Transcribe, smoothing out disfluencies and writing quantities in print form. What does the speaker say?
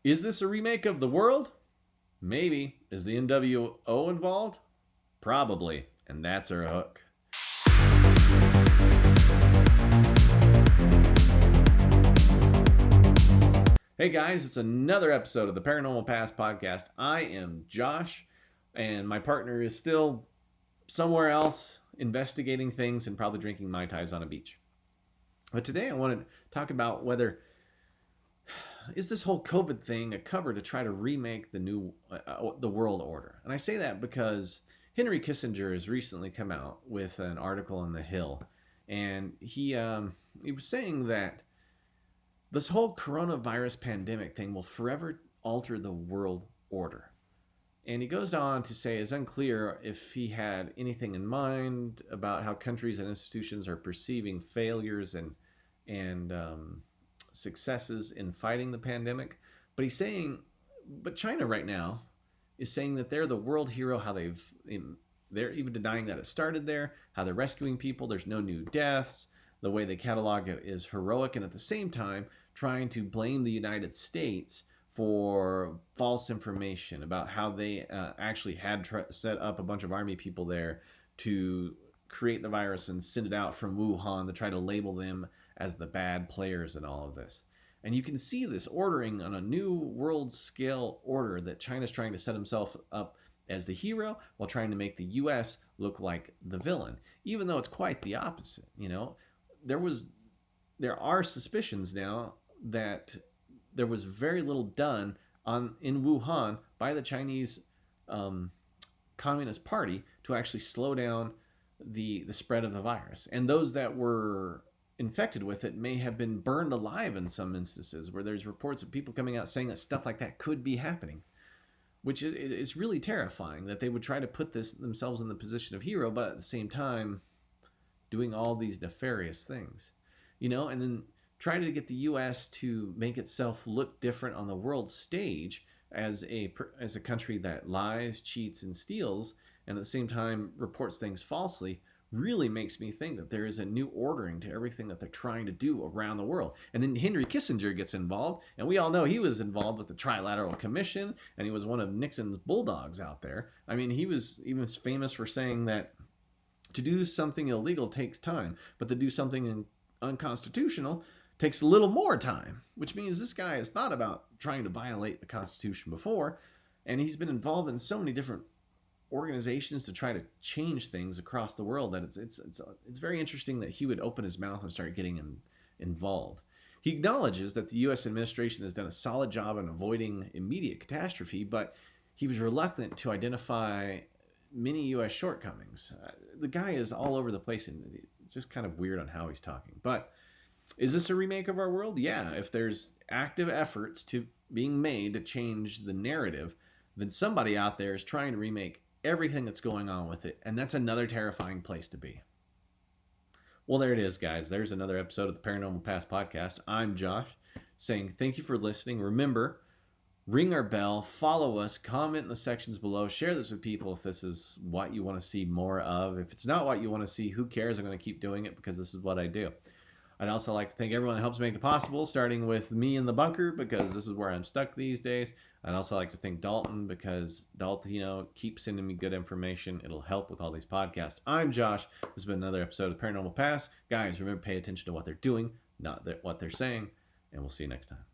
Is this a remake of The World? Maybe. Is the NWO involved? Probably. And that's our hook. Hey guys, it's another episode of the Paranormal Past podcast. I am Josh, and my partner is still somewhere else investigating things and probably drinking Mai Tais on a beach. But today I want to talk about whether is this whole COVID thing a cover to try to remake the world order. And I say that because Henry Kissinger has recently come out with an article in The Hill, and he was saying that this whole coronavirus pandemic thing will forever alter the world order. And he goes on to say it's unclear if he had anything in mind about how countries and institutions are perceiving failures and successes in fighting the pandemic. But he's saying, but China right now is saying that they're the world hero, how they're even denying that it started there, how they're rescuing people, there's no new deaths, the way they catalog it is heroic, and at the same time trying to blame the United States for false information about how they actually had set up a bunch of army people there to create the virus and send it out from Wuhan to try to label them as the bad players in all of this. And you can see this ordering on a new world scale order that China's trying to set himself up as the hero while trying to make the US look like the villain, even though it's quite the opposite. You know, there are suspicions now that there was very little done in Wuhan by the Chinese Communist Party to actually slow down the spread of the virus. And those that were infected with it may have been burned alive in some instances, where there's reports of people coming out saying that stuff like that could be happening, which is really terrifying that they would try to put themselves in the position of hero, but at the same time doing all these nefarious things, you know, and then try to get the U.S. to make itself look different on the world stage as a country that lies, cheats, and steals, and at the same time reports things falsely, really makes me think that there is a new ordering to everything that they're trying to do around the world. And then Henry Kissinger gets involved, and we all know he was involved with the Trilateral Commission, and he was one of Nixon's bulldogs out there. I mean, he was even famous for saying that to do something illegal takes time, but to do something unconstitutional takes a little more time, which means this guy has thought about trying to violate the Constitution before, and he's been involved in so many different organizations to try to change things across the world that it's very interesting that he would open his mouth and start getting involved. He acknowledges that the U.S. administration has done a solid job in avoiding immediate catastrophe, but he was reluctant to identify many U.S. shortcomings. The guy is all over the place, and it's just kind of weird on how he's talking. But is this a remake of our world? Yeah, if there's active efforts to being made to change the narrative, then somebody out there is trying to remake everything that's going on with it, and that's another terrifying place to be. Well, there it is, guys. There's another episode of the Paranormal Past podcast. I'm Josh, saying thank you for listening. Remember, ring our bell, follow us, comment in the sections below, share this with people if this is what you want to see more of. If it's not what you want to see, who cares? I'm going to keep doing it because this is what I do. I'd also like to thank everyone that helps make it possible, starting with me in the bunker, because this is where I'm stuck these days. I'd also like to thank Dalton, because Dalton, keeps sending me good information. It'll help with all these podcasts. I'm Josh. This has been another episode of Paranormal Past. Guys, remember, pay attention to what they're doing, not what they're saying, and we'll see you next time.